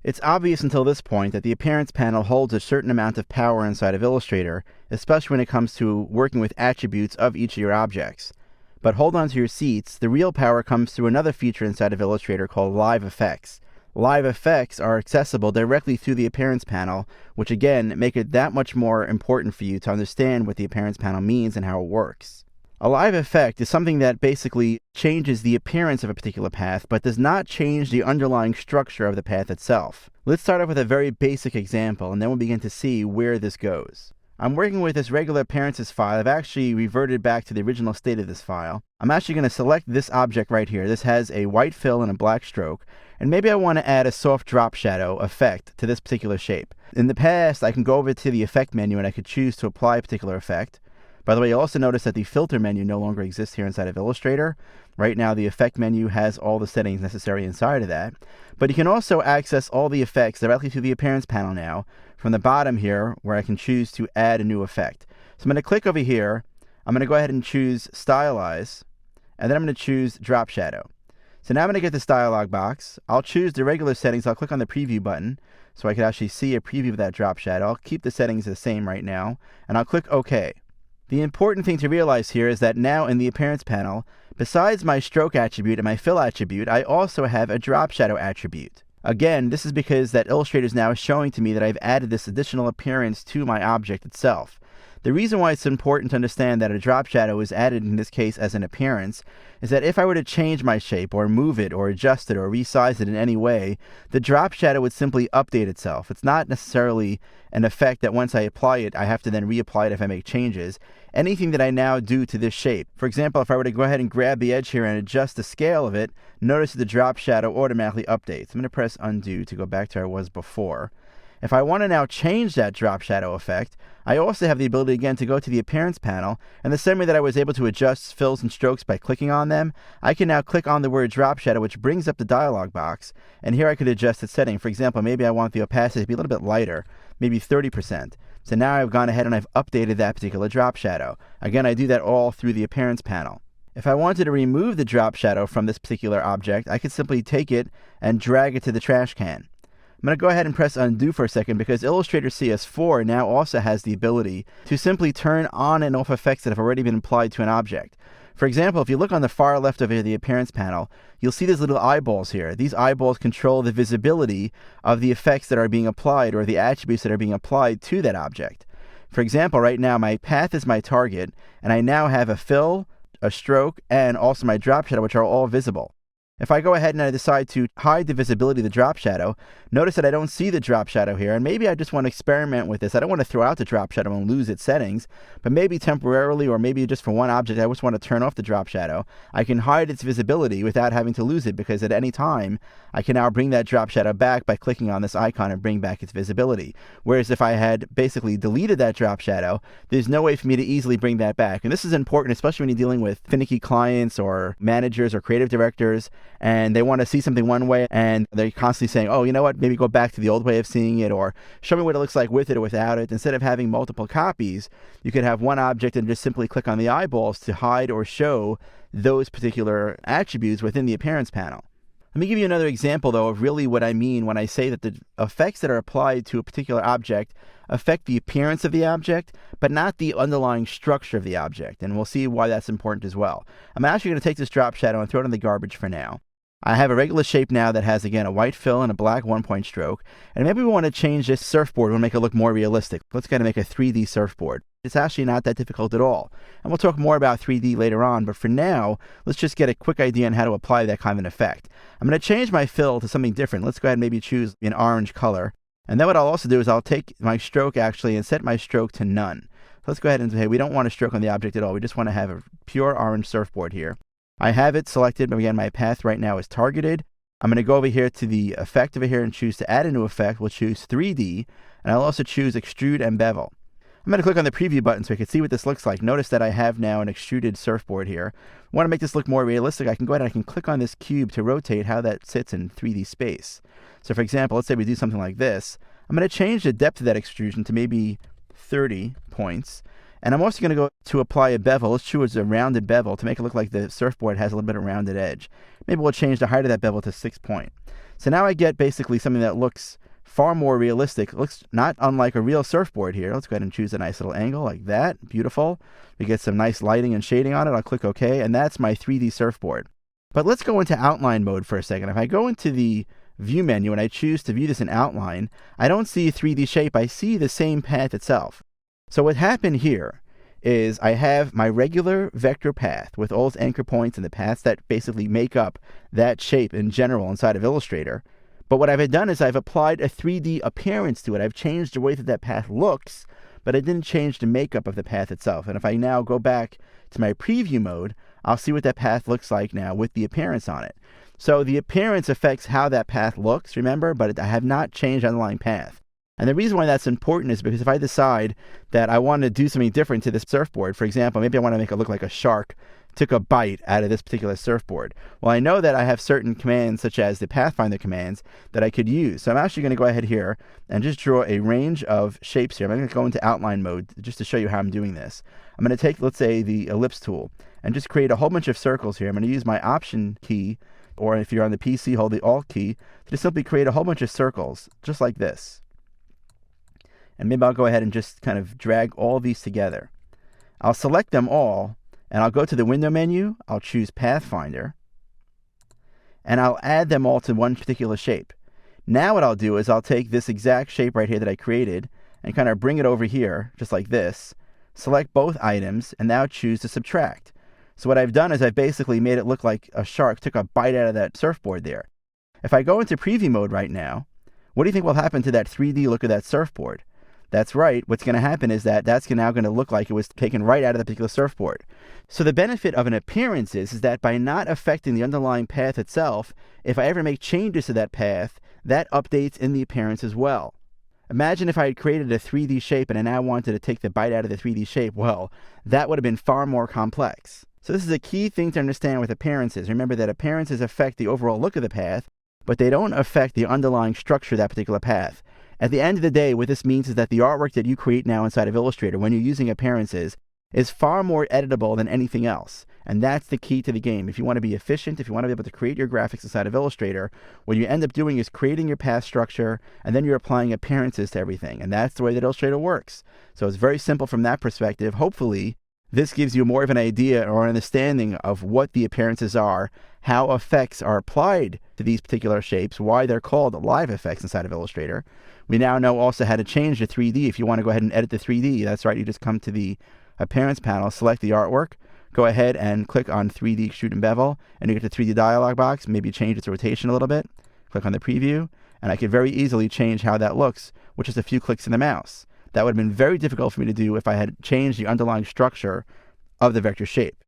It's obvious until this point that the Appearance panel holds a certain amount of power inside of Illustrator, especially when it comes to working with attributes of each of your objects. But hold on to your seats, the real power comes through another feature inside of Illustrator called Live Effects. Live Effects are accessible directly through the Appearance panel, which again make it that much more important for you to understand what the Appearance panel means and how it works. A live effect is something that basically changes the appearance of a particular path, but does not change the underlying structure of the path itself. Let's start off with a very basic example, and then we'll begin to see where this goes. I'm working with this regular appearances file. I've actually reverted back to the original state of this file. I'm actually going to select this object right here. This has a white fill and a black stroke, and maybe I want to add a soft drop shadow effect to this particular shape. In the past, I can go over to the effect menu and I could choose to apply a particular effect. By the way, you'll also notice that the filter menu no longer exists here inside of Illustrator. Right now, the effect menu has all the settings necessary inside of that. But you can also access all the effects directly through the Appearance panel now from the bottom here, where I can choose to add a new effect. So I'm going to click over here. I'm going to go ahead and choose Stylize, and then I'm going to choose Drop Shadow. So now I'm going to get this dialog box. I'll choose the regular settings. I'll click on the preview button so I can actually see a preview of that drop shadow. I'll keep the settings the same right now, and I'll click OK. The important thing to realize here is that now in the Appearance panel, besides my stroke attribute and my fill attribute, I also have a drop shadow attribute. Again, this is because that Illustrator is now showing to me that I've added this additional appearance to my object itself. The reason why it's important to understand that a drop shadow is added in this case as an appearance is that if I were to change my shape or move it or adjust it or resize it in any way, the drop shadow would simply update itself. It's not necessarily an effect that once I apply it, I have to then reapply it if I make changes. Anything that I now do to this shape, for example, if I were to go ahead and grab the edge here and adjust the scale of it, notice that the drop shadow automatically updates. I'm going to press undo to go back to where I was before. If I want to now change that drop shadow effect, I also have the ability again to go to the Appearance panel, and the same way that I was able to adjust fills and strokes by clicking on them, I can now click on the word drop shadow, which brings up the dialog box, and here I could adjust its setting. For example, maybe I want the opacity to be a little bit lighter, maybe 30%. So now I've gone ahead and I've updated that particular drop shadow. Again, I do that all through the Appearance panel. If I wanted to remove the drop shadow from this particular object, I could simply take it and drag it to the trash can. I'm going to go ahead and press undo for a second because Illustrator CS4 now also has the ability to simply turn on and off effects that have already been applied to an object. For example, if you look on the far left of the Appearance panel, you'll see these little eyeballs here. These eyeballs control the visibility of the effects that are being applied or the attributes that are being applied to that object. For example, right now my path is my target, and I now have a fill, a stroke, and also my drop shadow, which are all visible. If I go ahead and I decide to hide the visibility of the drop shadow, notice that I don't see the drop shadow here, and maybe I just want to experiment with this. I don't want to throw out the drop shadow and lose its settings, but maybe temporarily or maybe just for one object I just want to turn off the drop shadow. I can hide its visibility without having to lose it because at any time I can now bring that drop shadow back by clicking on this icon and bring back its visibility. Whereas if I had basically deleted that drop shadow, there's no way for me to easily bring that back. And this is important, especially when you're dealing with finicky clients or managers or creative directors, and they want to see something one way and they're constantly saying, oh, you know what, maybe go back to the old way of seeing it, or show me what it looks like with it or without it. Instead of having multiple copies, you could have one object and just simply click on the eyeballs to hide or show those particular attributes within the Appearance panel. Let me give you another example, though, of really what I mean when I say that the effects that are applied to a particular object affect the appearance of the object, but not the underlying structure of the object. And we'll see why that's important as well. I'm actually going to take this drop shadow and throw it in the garbage for now. I have a regular shape now that has, again, a white fill and a black one-point stroke. And maybe we want to change this surfboard and make it look more realistic. Let's kind of make a 3D surfboard. It's actually not that difficult at all. And we'll talk more about 3D later on, but for now, let's just get a quick idea on how to apply that kind of an effect. I'm going to change my fill to something different. Let's go ahead and maybe choose an orange color. And then what I'll also do is I'll take my stroke actually and set my stroke to none. So let's go ahead and say we don't want a stroke on the object at all. We just want to have a pure orange surfboard here. I have it selected, but again, my path right now is targeted. I'm going to go over here to the effect over here and choose to add a new effect. We'll choose 3D, and I'll also choose Extrude and Bevel. I'm going to click on the preview button so I can see what this looks like. Notice that I have now an extruded surfboard here. I want to make this look more realistic. I can go ahead and I can click on this cube to rotate how that sits in 3D space. So for example, let's say we do something like this. I'm going to change the depth of that extrusion to maybe 30 points. And I'm also going to go to apply a bevel. Let's choose a rounded bevel to make it look like the surfboard has a little bit of rounded edge. Maybe we'll change the height of that bevel to 6 point. So now I get basically something that looks far more realistic. It looks not unlike a real surfboard here. Let's go ahead and choose a nice little angle like that. Beautiful. We get some nice lighting and shading on it. I'll click OK, and that's my 3D surfboard. But let's go into outline mode for a second. If I go into the view menu and I choose to view this in outline, I don't see a 3D shape. I see the same path itself. So what happened here is I have my regular vector path with all its anchor points and the paths that basically make up that shape in general inside of Illustrator. But what I've done is I've applied a 3D appearance to it. I've changed the way that that path looks, but I didn't change the makeup of the path itself. And if I now go back to my preview mode, I'll see what that path looks like now with the appearance on it. So the appearance affects how that path looks, remember, but I have not changed the underlying path. And the reason why that's important is because if I decide that I want to do something different to this surfboard, for example, maybe I want to make it look like a shark took a bite out of this particular surfboard. Well, I know that I have certain commands, such as the Pathfinder commands, that I could use. So I'm actually going to go ahead here and just draw a range of shapes here. I'm going to go into outline mode just to show you how I'm doing this. I'm going to take, let's say, the ellipse tool and just create a whole bunch of circles here. I'm going to use my Option key, or if you're on the PC, hold the Alt key, to just simply create a whole bunch of circles, just like this. And maybe I'll go ahead and just kind of drag all these together. I'll select them all, and I'll go to the window menu, I'll choose Pathfinder, and I'll add them all to one particular shape. Now what I'll do is I'll take this exact shape right here that I created and kind of bring it over here, just like this, select both items, and now choose to subtract. So what I've done is I've basically made it look like a shark took a bite out of that surfboard there. If I go into preview mode right now, what do you think will happen to that 3D look of that surfboard? That's right, what's going to happen is that that's now going to look like it was taken right out of the particular surfboard. So the benefit of an appearance is that by not affecting the underlying path itself, if I ever make changes to that path, that updates in the appearance as well. Imagine if I had created a 3D shape and I now wanted to take the bite out of the 3D shape. Well, that would have been far more complex. So this is a key thing to understand with appearances. Remember that appearances affect the overall look of the path, but they don't affect the underlying structure of that particular path. At the end of the day, what this means is that the artwork that you create now inside of Illustrator, when you're using appearances, is far more editable than anything else. And that's the key to the game. If you want to be efficient, if you want to be able to create your graphics inside of Illustrator, what you end up doing is creating your path structure, and then you're applying appearances to everything. And that's the way that Illustrator works. So it's very simple from that perspective. Hopefully, this gives you more of an idea or an understanding of what the appearances are, how effects are applied to these particular shapes, why they're called live effects inside of Illustrator. We now know also how to change the 3D. If you want to go ahead and edit the 3D, that's right, you just come to the Appearance panel, select the artwork, go ahead and click on 3D Extrude and Bevel, and you get the 3D dialog box. Maybe change its rotation a little bit. Click on the preview, and I could very easily change how that looks with just a few clicks of the mouse. That would have been very difficult for me to do if I had changed the underlying structure of the vector shape.